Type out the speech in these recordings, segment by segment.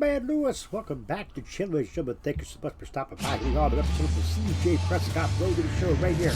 Man Lewis. Welcome back to Chandler's Show, but thank you so much for stopping by. Here on the episode of the CJ Prescott Road to the Show right here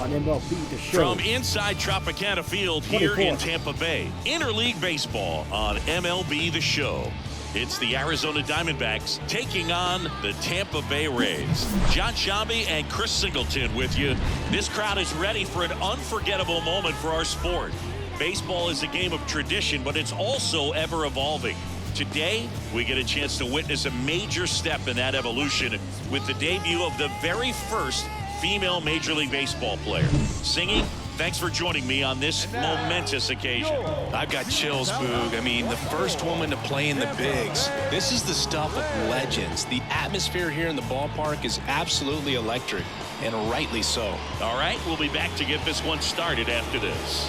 on MLB The Show. From inside Tropicana Field here in Tampa Bay, Interleague Baseball on MLB The Show. It's the Arizona Diamondbacks taking on the Tampa Bay Rays. John Shambi and Chris Singleton with you. This crowd is ready for an unforgettable moment for our sport. Baseball is a game of tradition, but it's also ever evolving. Today, we get a chance to witness a major step in that evolution with the debut of the very first female Major League Baseball player. Singing, thanks for joining me on this momentous occasion. I've got chills, Boog. I mean, the first woman to play in the bigs. This is the stuff of legends. The atmosphere here in the ballpark is absolutely electric, and rightly so. All right, we'll be back to get this one started after this.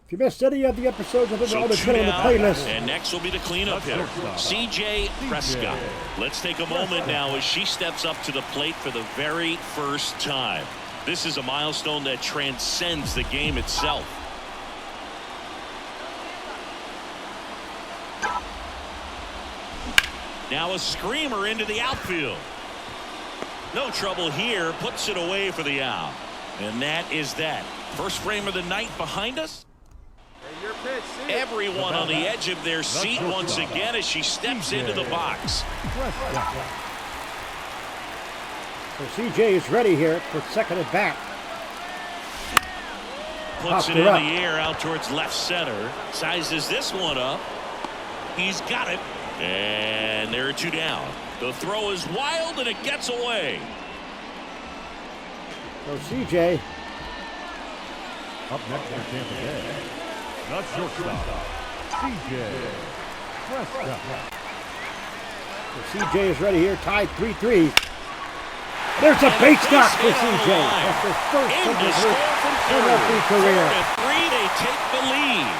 If you missed any of the episodes, I've all the channel on the playlist. And next will be the cleanup hitter, CJ Prescott. Let's take a moment now as she steps up to the plate for the very first time. This is a milestone that transcends the game itself. Now a screamer into the outfield. No trouble here, puts it away for the out. And that is that. First frame of the night behind us. Everyone on the edge of their seat once again as she steps into the box. So CJ is ready here for second at bat. Puts it in the air out towards left center. Sizes this one up. He's got it. And there are two down. The throw is wild and it gets away. So CJ. Up next for Tampa Bay, the shortstop, CJ Prescott. So CJ is ready here, tied 3-3. There's a base knock for CJ. That's his first of his MLB career. 4-3, they take the lead.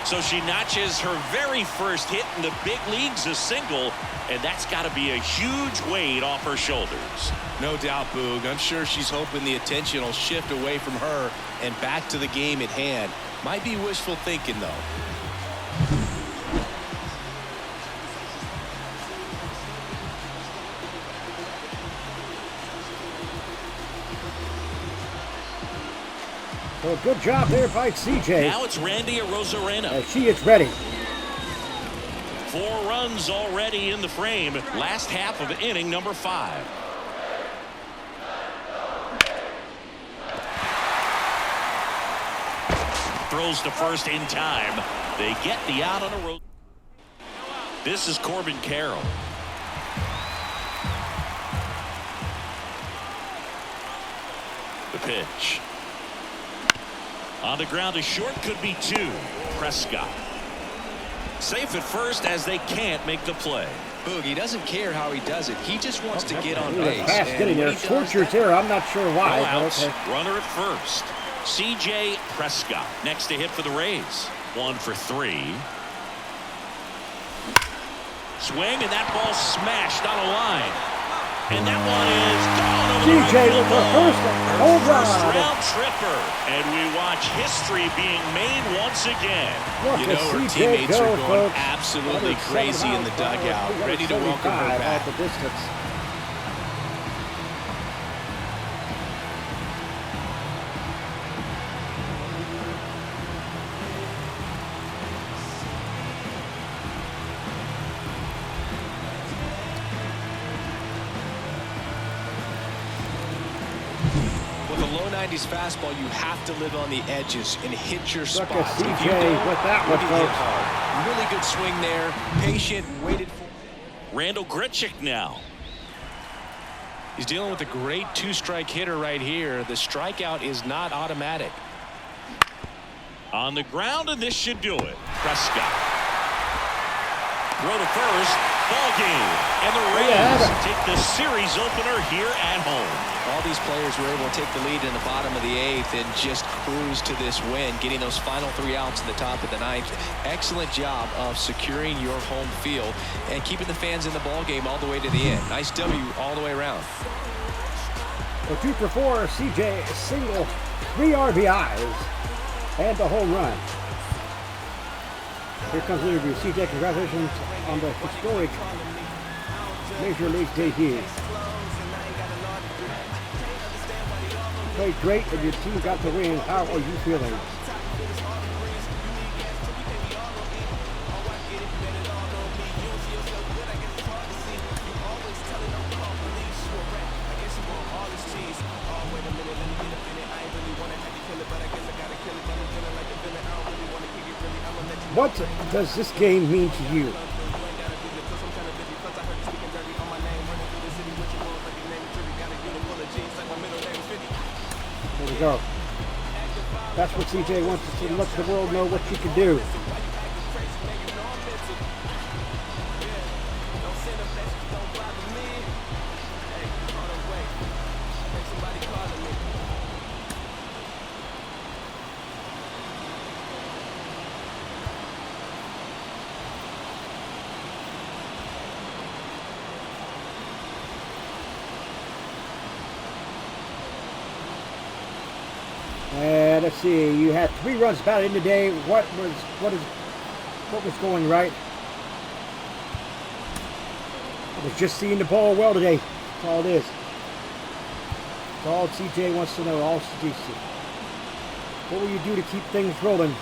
So she notches her very first hit in the big leagues, a single, and that's got to be a huge weight off her shoulders. No doubt, Boog. I'm sure she's hoping the attention will shift away from her and back to the game at hand. Might be wishful thinking, though. So good job there by CJ. Now it's Randy Arozarena. She is ready. 4 runs already in the frame. Last half of inning number 5. Throws to first in time. They get the out on a road. This is Corbin Carroll. The pitch. On the ground, a short, could be 2. Prescott. Safe at first as they can't make the play. Boog, he doesn't care how he does it. He just wants to get on base. Fast getting there. Torture's here. I'm not sure why. No outs. Okay. Runner at first. CJ Prescott. Next to hit for the Rays. 1 for 3. Swing, and that ball smashed on a line. And that one is gone over the CJ with her first home run. First round tripper. And we watch history being made once again. You know, her teammates are going absolutely crazy in the dugout, ready to welcome her back. At the distance. With a low 90s fastball, you have to live on the edges and hit your spots. Look at CJ with that one, folks. Really good swing there. Patient, waited for. Randall Grichuk now. He's dealing with a great 2-strike hitter right here. The strikeout is not automatic. On the ground, and this should do it. Prescott. Throw to first. Ball game. And the Rays take the series opener here at home. All these players were able to take the lead in the bottom of the 8th and just cruise to this win, getting those final 3 outs in the top of the 9th. Excellent job of securing your home field and keeping the fans in the ball game all the way to the end. Nice W all the way around. So 2 for 4, CJ single, 3 RBIs. And the home run. Here comes the interview. CJ, congratulations on the historic Major League debut. You played great and your team got the win. How are you feeling? What does this game mean to you? There we go. That's what CJ wants to let the world know what you can do. And let's see, you had 3 runs batted in today. What was going right? I was just seeing the ball well today. That's all it is. That's all CJ wants to know. All CJ. What will you do to keep things rolling?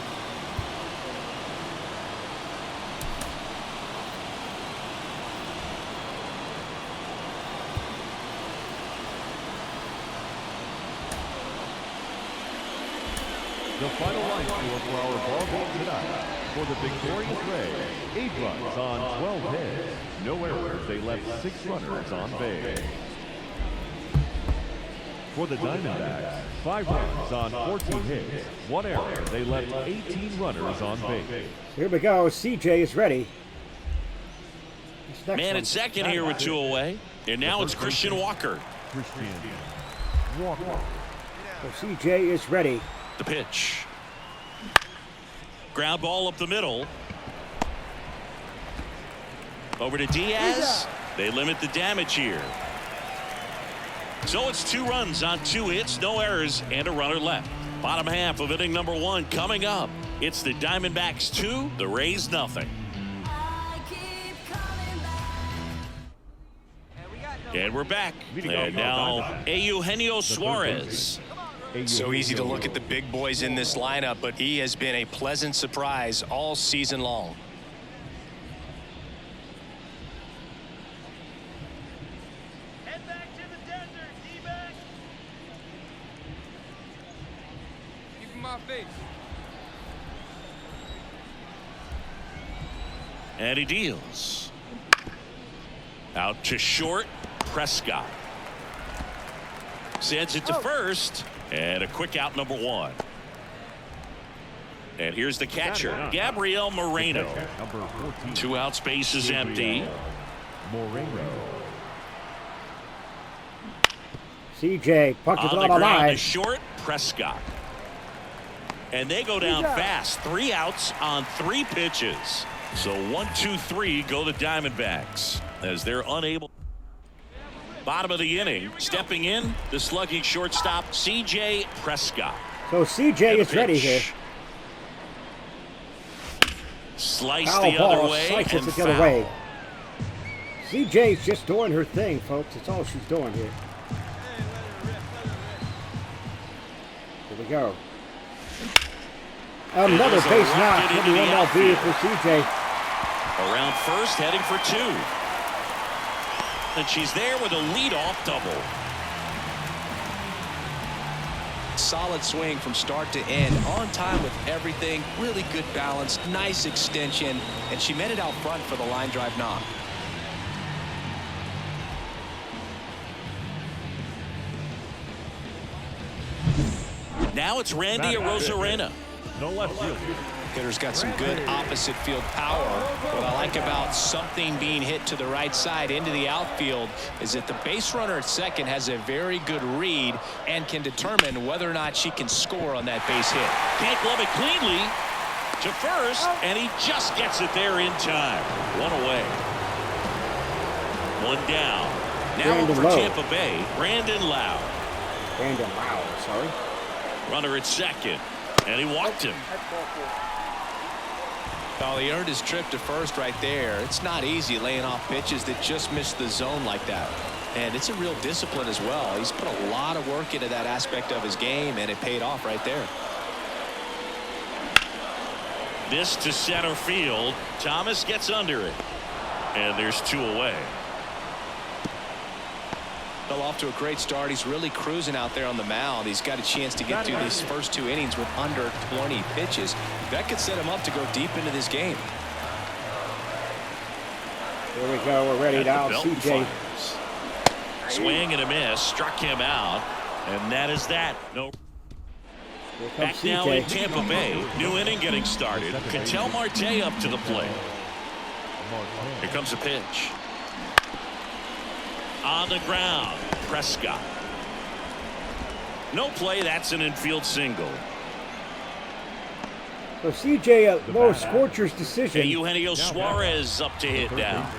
The final line score for our ball game tonight. For the victorious Rays, 8 runs on 12 hits. No errors. They left 6 runners on base. For the Diamondbacks, 5 runs on 14 hits. 1 error. They left 18 runners on base. Here we go. CJ is ready. Man at second here with 2 away. And now it's Christian Walker. Christian Walker. So CJ is ready. The pitch. Ground ball up the middle. Over to Diaz. They limit the damage here. So it's 2 runs on 2 hits, no errors, and a runner left. Bottom half of inning number 1 coming up. It's the Diamondbacks 2, the Rays nothing. And we're back. And now Eugenio Suarez. So easy to look at the big boys in this lineup, but he has been a pleasant surprise all season long. Head back to the desert, D-back. Keep my face. And he deals. Out to short, Prescott. Sends it to first. And a quick out, number 1. And here's the catcher, Gabriel Moreno. 2 out, space is empty. Moreno. CJ punches it On on the the ground line. to short, Prescott. And they go down fast. 3 outs on 3 pitches. So 1, 2, 3 go the Diamondbacks as they're unable. Bottom of the inning, stepping in, the slugging shortstop, CJ Prescott. So CJ is ready here. Slice Foul the ball, other way slices and it the other foul. way. CJ's just doing her thing, folks. That's all she's doing here. Here we go. Another There's a base knock rocket for the into the MLB outfield. for CJ. Around first, heading for 2. And she's there with a leadoff double. Solid swing from start to end, on time with everything, really good balance, nice extension, and she met it out front for the line drive knock. Now it's Randy Arozarena. No left field. Hitter's got some good opposite field power. What I like about something being hit to the right side into the outfield is that the base runner at second has a very good read and can determine whether or not she can score on that base hit. Can't glove it cleanly to first, and he just gets it there in time. 1 away. 1 down. Now Brandon for Lowe. Tampa Bay, Brandon Lowe. Brandon Lowe, sorry. Runner at second. And he walked him. Oh, he earned his trip to first right there. It's not easy laying off pitches that just miss the zone like that. And it's a real discipline as well. He's put a lot of work into that aspect of his game, and it paid off right there. This to center field. Thomas gets under it. And there's 2 away. Fell off to a great start. He's really cruising out there on the mound. He's got a chance to get through these first 2 innings with under 20 pitches. That could set him up to go deep into this game. Here we go. We're ready now. CJ. Swing and a miss. Struck him out. And that is that. No. Back CJ. now in Tampa Bay. New inning getting started. Ketel Marte up to the plate. Here comes a pitch. On the ground, Prescott. No play. That's an infield single. So CJ, low Scorcher's decision. Hey, Eugenio Suarez up to hit down.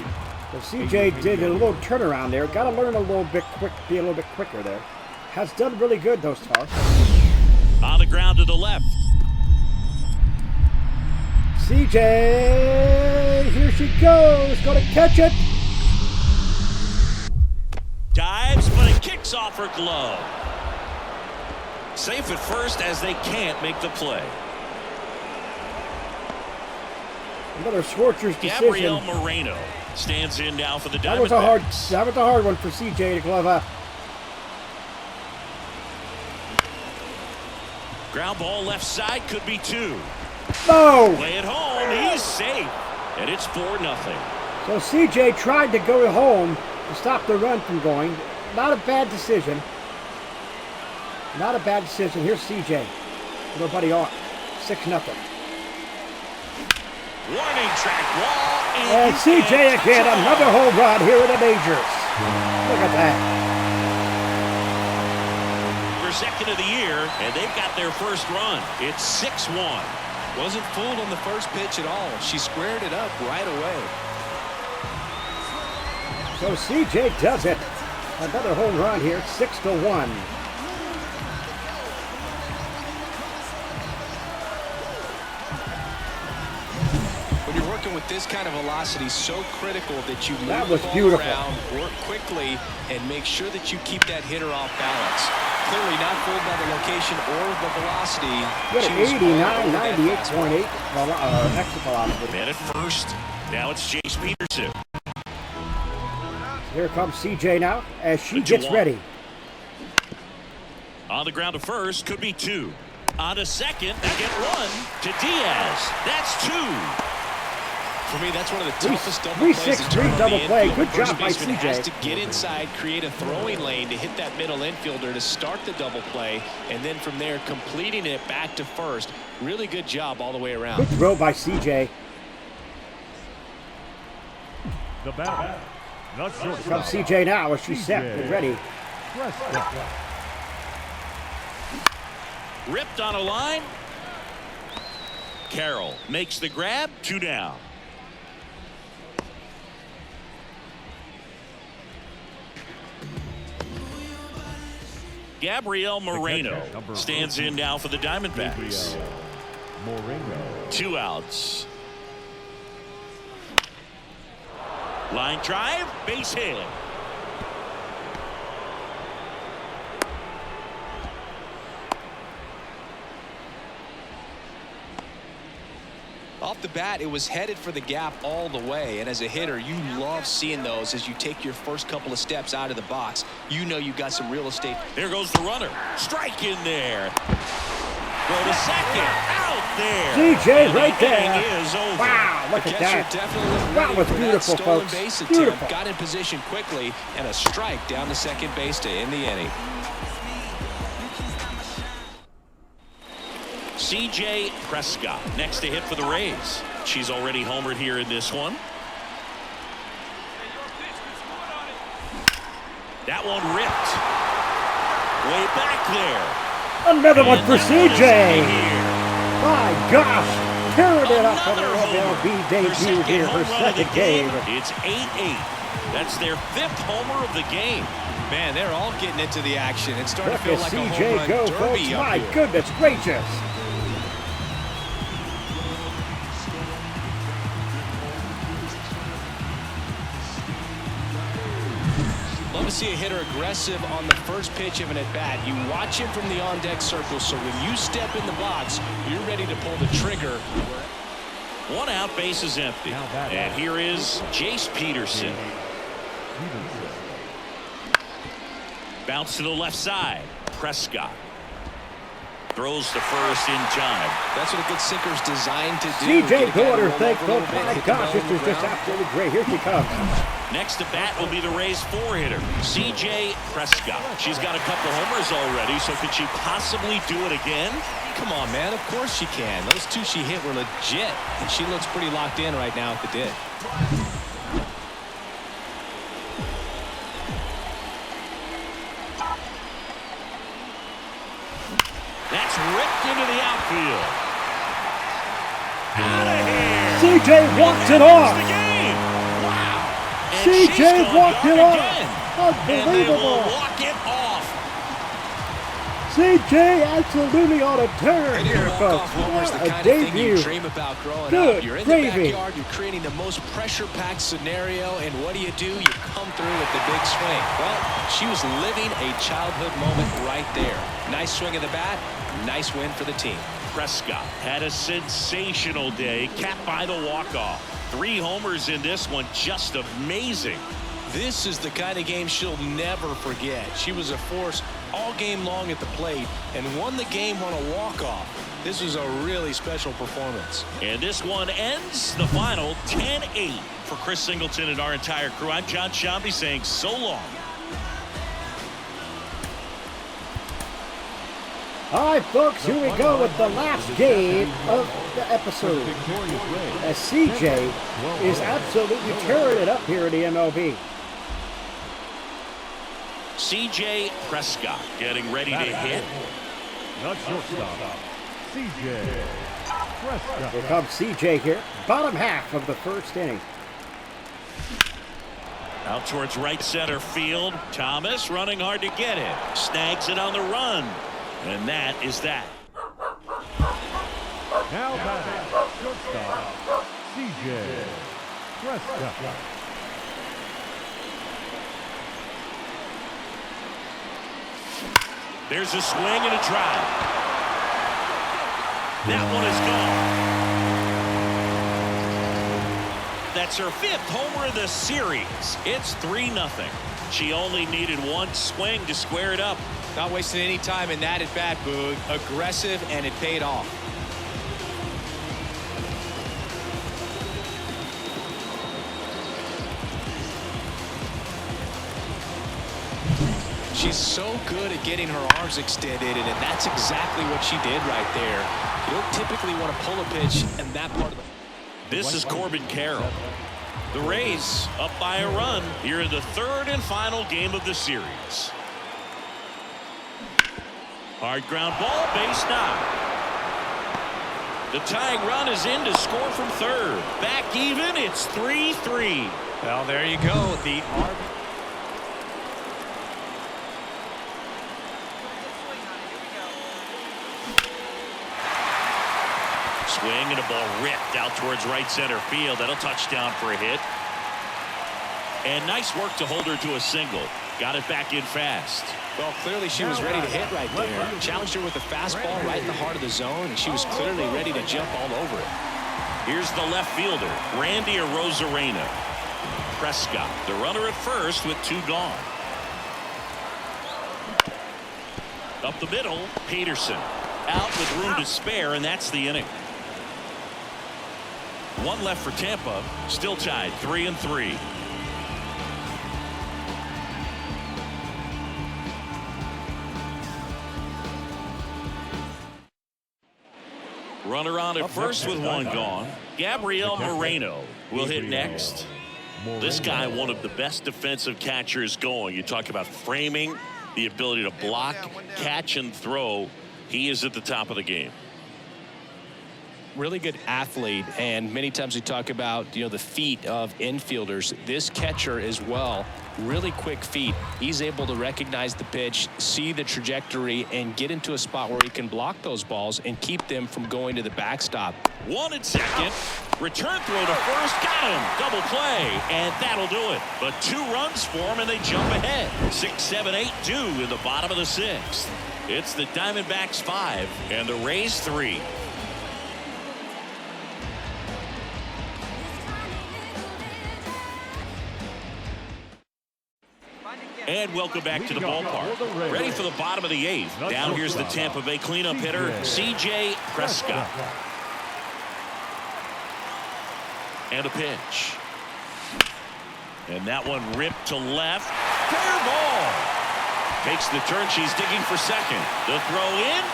So CJ did a little turnaround there. Got to learn a little bit quick, be a little bit quicker there. Has done really good those far. On the ground to the left. CJ, here she goes. Going to catch it. Dives, but it kicks off her glove. Safe at first as they can't make the play. Another Scorcher's decision. Gabriel Moreno stands in now for the That was a Diamondbacks. hard one for CJ to glove up. Ground ball left side, could be 2. No! Play it home, he's safe. And it's 4-0. So CJ tried to go home to stop the run from going. Not a bad decision. Not a bad decision. Here's CJ. Nobody on. 6-0. Warning track wall. And CJ again, another home run here in the majors. Look at that. For second of the year, and they've got their first run. It's 6-1. Wasn't fooled on the first pitch at all. She squared it up right away. So CJ does it. Another home run here, 6-1. When you're working with this kind of velocity, so critical that you move That the was ball beautiful. around, work quickly, and make sure that you keep that hitter off balance. Clearly not fooled by the location or the velocity. Good She was at all 89, over that fastball. 98.8 exit velocity. Man at first. Now it's Chase Peterson. Here comes CJ now as she The gets 2-1. ready. On the ground to first, could be 2. On to second, they get 1 to Diaz. That's 2. For me, that's one of the toughest double 3-6-3 plays in terms of double the play. infield. Good The first job by baseman has CJ. to get inside, create a throwing lane to hit that middle infielder to start the double play, and then from there completing it back to first. Really good job all the way around. Good throw by CJ. The bat. Not Comes short. CJ now as she's set and ready. Prescott. Ripped on a line. Carroll makes the grab. 2 down. Gabriel Moreno stands in now for the Diamondbacks. Moreno. 2 outs. Line drive, base hit. Off the bat, it was headed for the gap all the way, and as a hitter, you love seeing those as you take your first couple of steps out of the box. You know you've got some real estate. There goes the runner. Strike in there. Go to second. Out there. CJ And right the there. inning is over. Wow, look The at catcher that. definitely was That ready was for that beautiful, stolen folks. base attempt. Beautiful. Got in position quickly, and a strike down the second base to end the inning. CJ Prescott next to hit for the Rays. She's already homered here in this one. That one ripped. Way back there. Another one for And that is CJ. here. My gosh. Tearing it up on Another her homer. MLB Her debut second here. home Her run of the second game. It's 8-8. That's their 5th homer of the game. Man, they're all getting into the action. It's starting Look to feel at like a home CJ run go, derby folks. up My here. goodness gracious. love to see a hitter aggressive on the first pitch of an at-bat. You watch him from the on-deck circle, so when you step in the box, you're ready to pull the trigger. One out, base is empty. And here is Jace Peterson. Bounce to the left side. Prescott throws the first in time. That's what a good sinker's designed to do. CJ Porter, thankful. My gosh, this is just absolutely great. Here she comes. Next to bat will be the Rays 4-hitter, CJ Prescott. She's got a couple homers already, so could she possibly do it again? Come on, man. Of course she can. Those two she hit were legit, and she looks pretty locked in right now at the did. That's ripped into the outfield. Out of here. CJ walked it off. The game. Wow. And CJ walked it off. And they will Unbelievable. walk it off. CJ absolutely on a turn Hitting here, a walk-off folks. homer is the What a kind of thing you debut. dream about growing Good up. You're in gravy. the backyard, you're creating the most pressure-packed scenario, and what do? You come through with the big swing. Well, she was living a childhood moment right there. Nice swing of the bat, nice win for the team. Prescott had a sensational day, capped by the walk-off. 3 homers in this one, just amazing. This is the kind of game she'll never forget. She was a force all game long at the plate and won the game on a walk-off. This was a really special performance. And this one ends the final 10-8 for Chris Singleton and our entire crew. I'm John Shambi saying so long. All right, folks, here we go with the last game of the episode. As CJ is absolutely tearing it up here in the MLB. CJ Prescott getting ready to hit. Not shortstop, CJ Prescott. Here comes CJ here. Bottom half of the first inning. Out towards right center field. Thomas running hard to get it. Snags it on the run. And that is that. Now batting, shortstop, CJ Prescott. There's a swing and a drive. That one is gone. That's her 5th homer of the series. It's 3-0. She only needed one swing to square it up. Not wasting any time in that at-bat, Boog. Aggressive, and it paid off. She's so good at getting her arms extended, and that's exactly what she did right there. You don't typically want to pull a pitch in that part of the... This is Corbin Carroll. The Rays up by a run here in the 3rd and final game of the series. Hard ground ball, base knock. The tying run is in to score from 3rd. Back even, it's 3-3. Well, there you go. The RB. Swing and a ball ripped out towards right center field. That'll touch down for a hit. And nice work to hold her to a single. Got it back in fast. Well, clearly she was ready to hit right there. Challenged her with a fastball right in the heart of the zone, and she was clearly ready to jump all over it. Here's the left fielder, Randy Arozarena. Prescott, the runner at first with 2 gone. Up the middle, Peterson. Out with room to spare, and that's the inning. 1 left for Tampa, still tied 3-3. Runner on at first with 1 gone. Gabriel Moreno will hit next. This guy, one of the best defensive catchers going. You talk about framing, the ability to block, catch, and throw. He is at the top of the game. Really good athlete, and many times we talk about the feet of infielders. This catcher as well really quick feet. He's able to recognize the pitch, see the trajectory, and get into a spot where he can block those balls and keep them from going to the backstop. 1 and 2nd. Return throw to first. Got him. Double play. And that'll do it. But 2 runs for him, and they jump ahead. 6, 7, 8 due in the bottom of the 6th. It's the Diamondbacks 5 and the Rays 3. And welcome back to the ballpark. Ready for the bottom of the 8th. Down here's the Tampa Bay cleanup hitter, C.J. Prescott. And a pitch. And that one ripped to left. Fair ball. Takes the turn. She's digging for second. The throw in,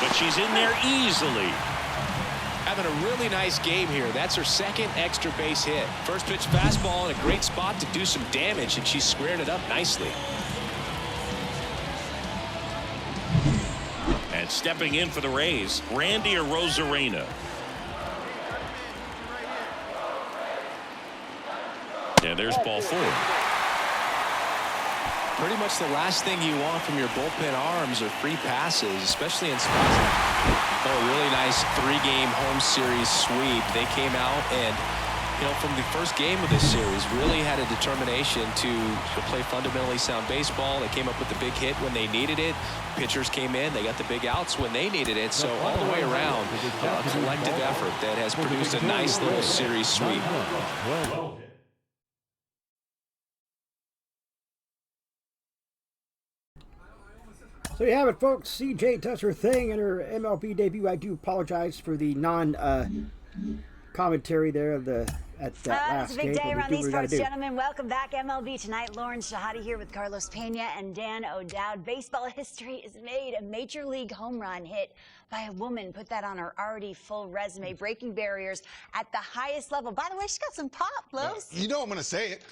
but she's in there easily. Having a really nice game here. That's her second extra base hit. First pitch fastball in a great spot to do some damage, and she's squared it up nicely. And stepping in for the Rays, Randy Arozarena. And there's ball 4. Pretty much the last thing you want from your bullpen arms are free passes, especially in spots. Oh, a really nice 3-game home series sweep. They came out and, from the first game of this series, really had a determination to play fundamentally sound baseball. They came up with the big hit when they needed it. Pitchers came in. They got the big outs when they needed it. So all the way around, a collective effort that has produced a nice little series sweep. So you have it, folks. CJ does her thing in her MLB debut. I do apologize for the non-commentary there at that last It's a big game. day around these parts, gentlemen. Welcome back. MLB Tonight. Lauren Shahadi here with Carlos Pena and Dan O'Dowd. Baseball history is made. A Major League home run hit by a woman. Put that on her already full resume. Breaking barriers at the highest level. By the way, she's got some pop, Los. You know I'm going to say it.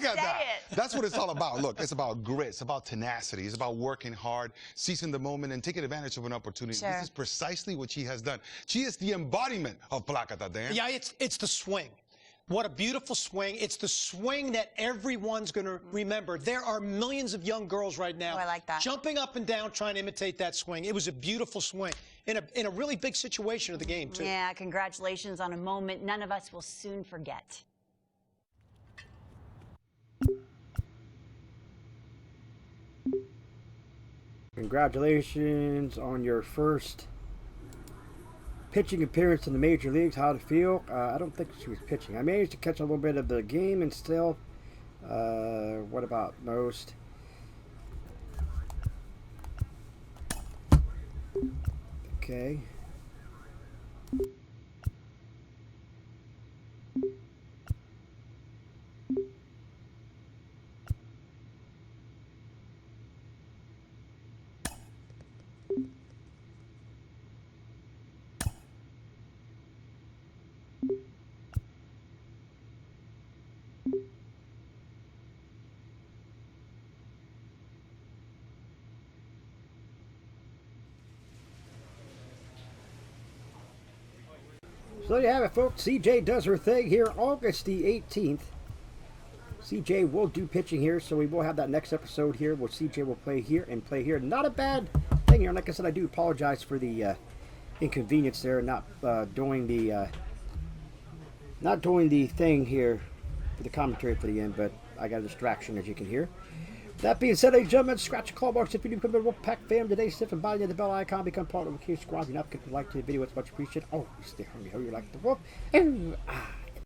Say it. That's what it's all about. Look, it's about grit. It's about tenacity. It's about working hard, seizing the moment, and taking advantage of an opportunity. Sure. This is precisely what she has done. She is the embodiment of Placata, Dan. Yeah, it's the swing. What a beautiful swing. It's the swing that everyone's going to remember. There are millions of young girls right now I like that. jumping up and down trying to imitate that swing. It was a beautiful swing in a really big situation of the game, too. Yeah, congratulations on a moment none of us will soon forget. Congratulations on your first pitching appearance in the major leagues. How'd it feel? I don't think she was pitching. I managed to catch a little bit of the game and still. What about most? Okay. So there you have it, folks. CJ does her thing here August the 18th. CJ will do pitching here, so we will have that next episode here where CJ will play here and play here. Not a bad thing here. Like I said, I do apologize for the inconvenience there, not doing the thing here for the commentary for the end, but I got a distraction, as you can hear. That being said, ladies and gentlemen, scratch the call box if you do become a Wolfpack fan today. Sniff and body of the bell icon, become part of the Cage Squad. If you're not, get the like to the video, it's much appreciated. Oh, you stay hungry. How you like the wolf? Ooh, ah.